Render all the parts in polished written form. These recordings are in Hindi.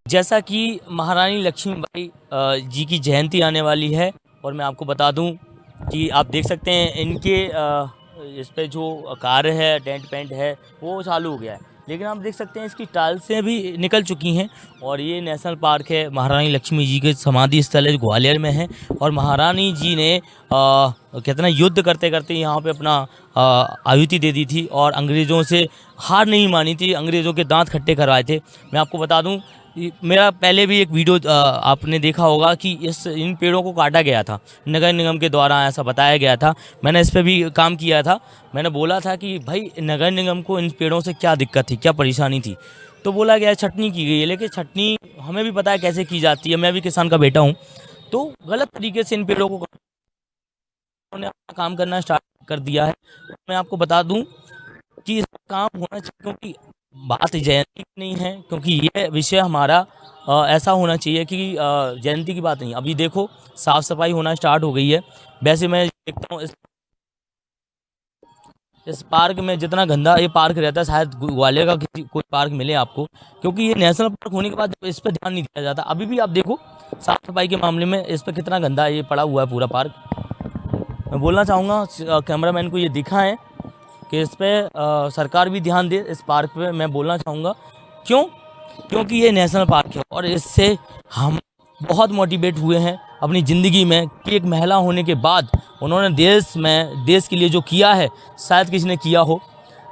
जैसा कि महारानी लक्ष्मीबाई जी की जयंती आने वाली है और मैं आपको बता दूं कि आप देख सकते हैं इनके इस पे जो कार्य है, टेंट पेंट है वो चालू हो गया है, लेकिन आप देख सकते हैं इसकी टाइल्सें भी निकल चुकी हैं। और ये नेशनल पार्क है, महारानी लक्ष्मी जी के समाधि स्थल है जो ग्वालियर में है। और महारानी जी ने कितना युद्ध करते करते यहाँ पे अपना आहुति दे दी थी और अंग्रेज़ों से हार नहीं मानी थी, अंग्रेज़ों के दांत खट्टे करवाए थे। मैं आपको बता दूं, मेरा पहले भी एक वीडियो आपने देखा होगा कि इन पेड़ों को काटा गया था, नगर निगम के द्वारा ऐसा बताया गया था। मैंने इस पे भी काम किया था। मैंने बोला था कि भाई नगर निगम को इन पेड़ों से क्या दिक्कत थी, क्या परेशानी थी। तो बोला गया छटनी की गई है, लेकिन छटनी हमें भी पता है कैसे की जाती है, मैं भी किसान का बेटा हूँ। तो गलत तरीके से इन पेड़ों को उन्होंने अपना काम करना स्टार्ट कर दिया है। मैं आपको बता दूं कि इसका काम होना चाहिए, क्योंकि बात जयंती की नहीं है, क्योंकि ये विषय हमारा ऐसा होना चाहिए कि जयंती की बात नहीं। अभी देखो साफ सफाई होना स्टार्ट हो गई है। वैसे मैं देखता हूँ इस पार्क में जितना गंदा ये पार्क रहता है, शायद ग्वालियर का किसी कोई पार्क मिले आपको, क्योंकि ये नेशनल पार्क होने के बाद इस पर ध्यान नहीं दिया जाता। अभी भी आप देखो साफ सफाई के मामले में इस पर कितना गंदा ये पड़ा हुआ है पूरा पार्क। मैं बोलना चाहूँगा कैमरामैन को ये दिखाएं कि इस पे सरकार भी ध्यान दे, इस पार्क पे। मैं बोलना चाहूँगा क्यों, क्योंकि ये नेशनल पार्क है और इससे हम बहुत मोटिवेट हुए हैं अपनी ज़िंदगी में कि एक महिला होने के बाद उन्होंने देश के लिए जो किया है, शायद किसी ने किया हो,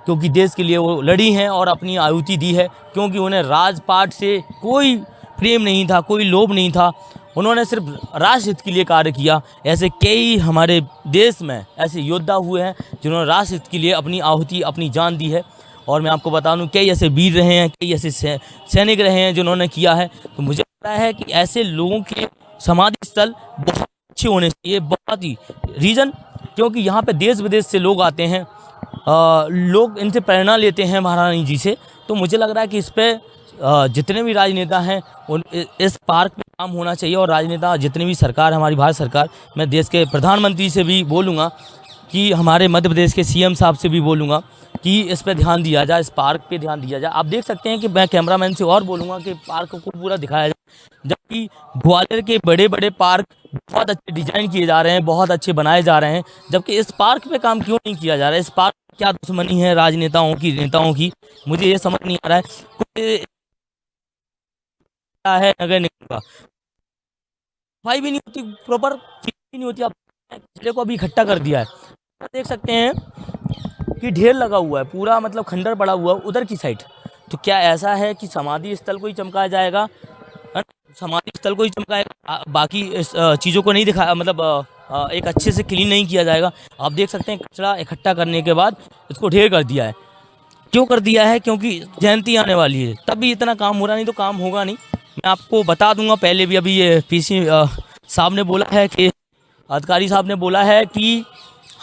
क्योंकि देश के लिए वो लड़ी हैं और अपनी आहुति दी है। क्योंकि उन्हें राजपाट से कोई प्रेम नहीं था, कोई लोभ नहीं था, उन्होंने सिर्फ राष्ट्रहित के लिए कार्य किया। ऐसे कई हमारे देश में ऐसे योद्धा हुए हैं जिन्होंने राष्ट्रहित के लिए अपनी आहुति, अपनी जान दी है। और मैं आपको बता दूं, कई ऐसे वीर रहे हैं, कई ऐसे सैनिक रहे हैं जिन्होंने किया है। तो मुझे लगता है कि ऐसे लोगों के समाधि स्थल बहुत अच्छे होने चाहिए, बहुत ही। रीज़न क्योंकि यहाँ पे देश विदेश से लोग आते हैं, लोग इनसे प्रेरणा लेते हैं महारानी जी से। तो मुझे लग रहा है कि इस पर जितने भी राजनेता हैं उन इस पार्क पे काम होना चाहिए। और राजनेता जितने भी सरकार, हमारी भारत सरकार, मैं देश के प्रधानमंत्री से भी बोलूँगा कि हमारे मध्य प्रदेश के सीएम साहब से भी बोलूँगा कि इस पे ध्यान दिया जाए, इस पार्क पे ध्यान दिया जाए। आप देख सकते हैं कि मैं कैमरामैन से और बोलूँगा कि पार्क को पूरा दिखाया जाए, जबकि ग्वालियर के बड़े बड़े पार्क बहुत अच्छे डिजाइन किए जा रहे हैं, बहुत अच्छे बनाए जा रहे हैं, जबकि इस पार्क पे काम क्यों नहीं किया जा रहा है। इस पार्क में क्या दुश्मनी है राजनेताओं की, नेताओं की, मुझे ये समझ नहीं आ रहा है। है नगर निगम का सफाई भी नहीं होती, प्रॉपर भी नहीं होती। आप कचरे को अभी इकट्ठा कर दिया है, देख सकते हैं कि ढेर लगा हुआ है पूरा, मतलब खंडर पड़ा हुआ है उधर की साइड। तो क्या ऐसा है कि समाधि स्थल को ही चमकाया जाएगा, समाधि स्थल को ही चमकाएगा, बाकी चीज़ों को नहीं दिखाया, मतलब एक अच्छे से क्लीन नहीं किया जाएगा। आप देख सकते हैं कचरा इकट्ठा करने के बाद इसको ढेर कर दिया है। क्यों कर दिया है? क्योंकि जयंती आने वाली है, तभी इतना काम हो रहा, नहीं तो काम होगा नहीं। मैं आपको बता दूंगा, पहले भी अभी ये पीसी साहब ने बोला है कि अधिकारी साहब ने बोला है कि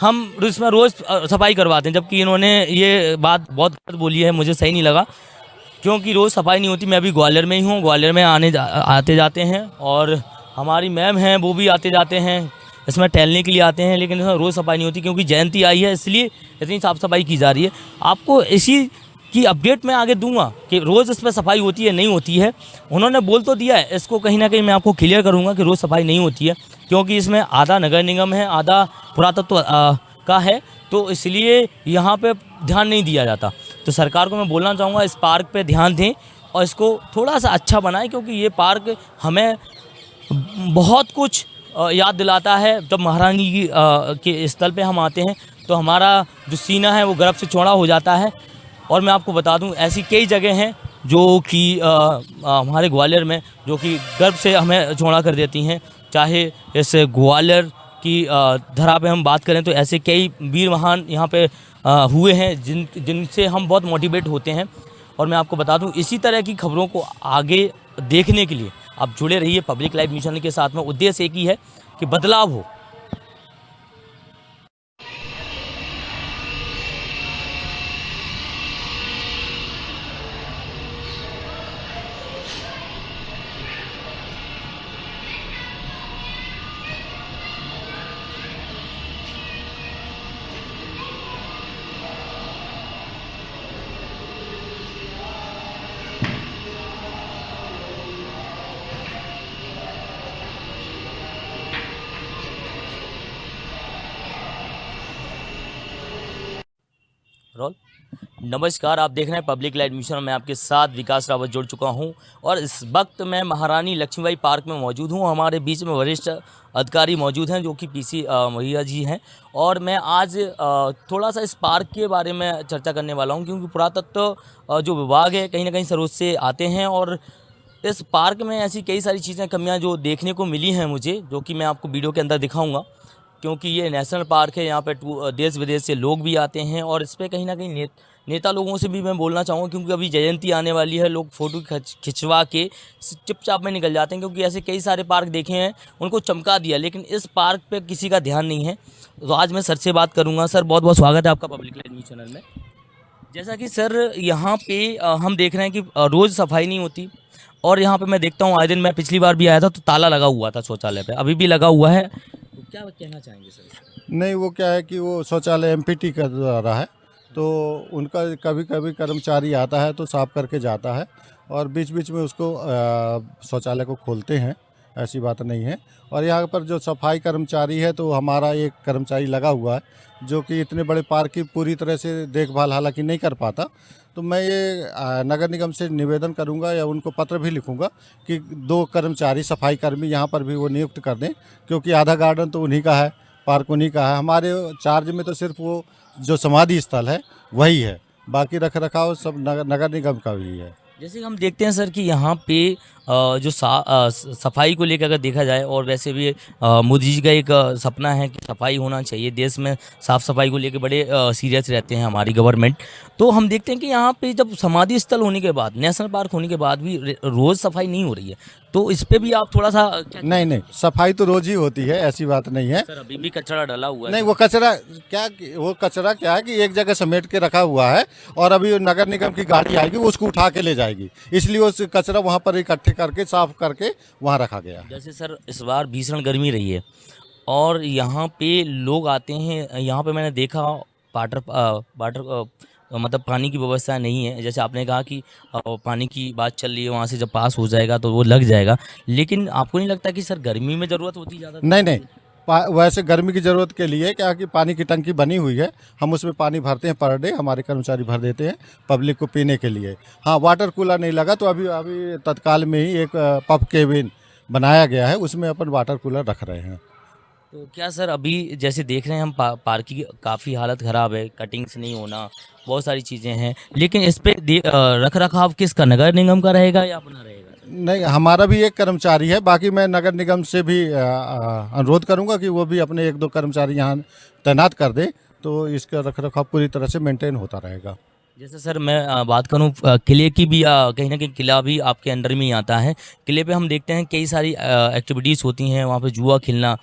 हम इसमें रोज़ सफाई करवाते हैं, जबकि इन्होंने ये बात बहुत गलत बोली है, मुझे सही नहीं लगा, क्योंकि रोज़ सफाई नहीं होती। मैं अभी ग्वालियर में ही हूँ, ग्वालियर में आते जाते हैं, और हमारी मैम हैं वो भी आते जाते हैं, इसमें टहलने के लिए आते हैं, लेकिन इसमें रोज़ सफाई नहीं होती, क्योंकि जयंती आई है इसलिए इतनी साफ़ सफाई की जा रही है। आपको इसी की अपडेट मैं आगे दूंगा कि रोज़ इस पर सफाई होती है नहीं होती है। उन्होंने बोल तो दिया है, इसको कहीं ना कहीं मैं आपको क्लियर करूंगा कि रोज़ सफाई नहीं होती है, क्योंकि इसमें आधा नगर निगम है, आधा पुरातत्व का है, तो इसलिए यहाँ पे ध्यान नहीं दिया जाता। तो सरकार को मैं बोलना चाहूँगा इस पार्क पे ध्यान दें और इसको थोड़ा सा अच्छा बनाएं, क्योंकि ये पार्क हमें बहुत कुछ याद दिलाता है। जब महारानी की के स्थल पे हम आते हैं तो हमारा जो सीना है वो गर्व से चौड़ा हो जाता है। और मैं आपको बता दूं, ऐसी कई जगह हैं जो कि हमारे ग्वालियर में जो कि गर्व से हमें चौड़ा कर देती हैं। चाहे इस ग्वालियर की धरा पे हम बात करें तो ऐसे कई वीर महान यहाँ पे हुए हैं जिनसे हम बहुत मोटिवेट होते हैं। और मैं आपको बता दूं, इसी तरह की खबरों को आगे देखने के लिए आप जुड़े रहिए पब्लिक लाइव न्यूज़ चैनल के साथ में। उद्देश्य एक ही है कि बदलाव हो। रोल। नमस्कार, आप देख रहे हैं पब्लिक लाइट मिशन। मैं आपके साथ विकास रावत जुड़ चुका हूं और इस वक्त मैं महारानी लक्ष्मीबाई पार्क में मौजूद हूं। हमारे बीच में वरिष्ठ अधिकारी मौजूद हैं जो कि पीसी मैया जी हैं और मैं आज थोड़ा सा इस पार्क के बारे में चर्चा करने वाला हूं, क्योंकि पुरातत्व जो विभाग है कहीं ना कहीं सरोज से आते हैं और इस पार्क में ऐसी कई सारी चीज़ें कमियां जो देखने को मिली हैं मुझे, जो कि मैं आपको वीडियो के अंदर दिखाऊंगा। क्योंकि ये नेशनल पार्क है, यहाँ पे देश विदेश से लोग भी आते हैं और इस पे कहीं ना कहीं नेता लोगों से भी मैं बोलना चाहूँगा, क्योंकि अभी जयंती आने वाली है। लोग फ़ोटो खिंचवा के चुपचाप में निकल जाते हैं, क्योंकि ऐसे कई सारे पार्क देखे हैं उनको चमका दिया, लेकिन इस पार्क पे किसी का ध्यान नहीं है। तो आज मैं सर से बात करूँगा। सर, बहुत बहुत स्वागत है आपका पब्लिक लाइट न्यूज़ चैनल में। जैसा कि सर यहाँ पे हम देख रहे हैं कि रोज़ सफाई नहीं होती और यहाँ पे मैं देखता हूँ आए दिन। मैं पिछली बार भी आया था तो ताला लगा हुआ था शौचालय पे, अभी भी लगा हुआ है। तो क्या कहना चाहेंगे सर इसमें? नहीं, वो क्या है कि वो शौचालय एमपीटी का द्वारा है, तो उनका कभी कभी कर्मचारी आता है तो साफ करके जाता है और बीच बीच में उसको शौचालय को खोलते हैं, ऐसी बात नहीं है। और यहाँ पर जो सफाई कर्मचारी है तो हमारा एक कर्मचारी लगा हुआ है जो कि इतने बड़े पार्क की पूरी तरह से देखभाल हालांकि नहीं कर पाता। तो मैं ये नगर निगम से निवेदन करूंगा या उनको पत्र भी लिखूंगा कि 2 कर्मचारी सफाई कर्मी यहाँ पर भी वो नियुक्त कर दें, क्योंकि आधा गार्डन तो उन्हीं का है, पार्क उन्हीं का है। हमारे चार्ज में तो सिर्फ वो जो समाधि स्थल है वही है, बाकी रख रखाव सब नगर निगम का भी है। जैसे हम देखते हैं सर कि यहाँ पे जो सफाई को लेकर अगर देखा जाए, और वैसे भी मोदी जी का एक सपना है कि सफाई होना चाहिए देश में। साफ़ सफाई को लेकर बड़े सीरियस रहते हैं हमारी गवर्नमेंट। तो हम देखते हैं कि यहाँ पे जब समाधि स्थल होने के बाद, नेशनल पार्क होने के बाद भी रोज़ सफाई नहीं हो रही है, तो इस पे भी आप थोड़ा सा नहीं नहीं, सफाई तो रोज ही होती है, ऐसी बात नहीं है सर। अभी भी कचरा डला हुआ है। नहीं, वो कचरा क्या है कि एक जगह समेट के रखा हुआ है और अभी नगर निगम की गाड़ी आएगी वो उसको उठा के ले जाएगी, इसलिए उस कचरा वहाँ पर इकट्ठे करके साफ करके वहाँ रखा गया है। जैसे सर इस बार भीषण गर्मी रही है और यहाँ पे लोग आते हैं। यहाँ पे मैंने देखा वाटर मतलब पानी की व्यवस्था नहीं है। जैसे आपने कहा कि पानी की बात चल रही है, वहाँ से जब पास हो जाएगा तो वो लग जाएगा, लेकिन आपको नहीं लगता कि सर गर्मी में ज़रूरत होती ज़्यादा? नहीं नहीं, वैसे गर्मी की ज़रूरत के लिए क्या कि पानी की टंकी बनी हुई है, हम उसमें पानी भरते हैं पर डे, हमारे कर्मचारी भर देते हैं पब्लिक को पीने के लिए। हाँ, वाटर कूलर नहीं लगा तो अभी अभी तत्काल में ही एक पब केबिन बनाया गया है, उसमें अपन वाटर कूलर रख रहे हैं। तो क्या सर अभी जैसे देख रहे हैं हम पार्क की काफ़ी हालत ख़राब है, कटिंग्स नहीं होना, बहुत सारी चीज़ें हैं, लेकिन इस पे रख रखाव किसका, नगर निगम का रहेगा या अपना रहेगा? नहीं, हमारा भी एक कर्मचारी है, बाकी मैं नगर निगम से भी अनुरोध करूंगा कि वो भी अपने 1-2 कर्मचारी यहाँ तैनात कर दें, तो इसका रख रखाव पूरी तरह से मेंटेन होता रहेगा। जैसे सर मैं बात करूं किले की भी, कहीं ना कहीं किला भी आपके अंडर में ही आता है। किले पे हम देखते हैं कई सारी एक्टिविटीज़ होती हैं, वहाँ पे जुआ खेलना,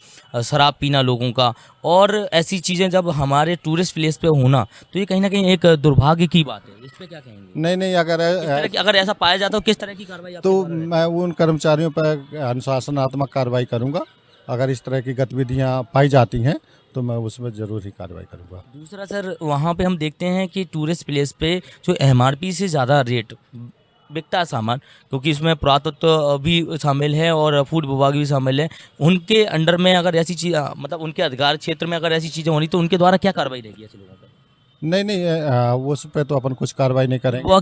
शराब पीना लोगों का, और ऐसी चीज़ें जब हमारे टूरिस्ट प्लेस पे होना तो ये कहीं ना कहीं एक दुर्भाग्य की बात है। इस पे क्या कहेंगे? नहीं नहीं, अगर ऐसा पाया जाता तो किस तरह की कार्रवाई आपके तो द्वारा रहेगी? मैं उन कर्मचारियों पर अनुशासनात्मक कार्रवाई करूंगा। अगर इस तरह की गतिविधियां पाई जाती हैं तो मैं उसमें ज़रूर ही कार्रवाई करूंगा। दूसरा सर, वहाँ पे हम देखते हैं कि टूरिस्ट प्लेस पे जो एमआरपी से ज़्यादा रेट बिकता है सामान, क्योंकि इसमें पुरातत्व भी शामिल है और फूड विभाग भी शामिल है। उनके अंडर में अगर ऐसी चीज़ मतलब उनके अधिकार क्षेत्र में अगर ऐसी चीज़ें हो रही तो उनके द्वारा क्या कार्रवाई रहेगी ऐसे लोगों पर? नहीं नहीं, उस पर तो अपन कुछ कार्रवाई नहीं करेंगे। वो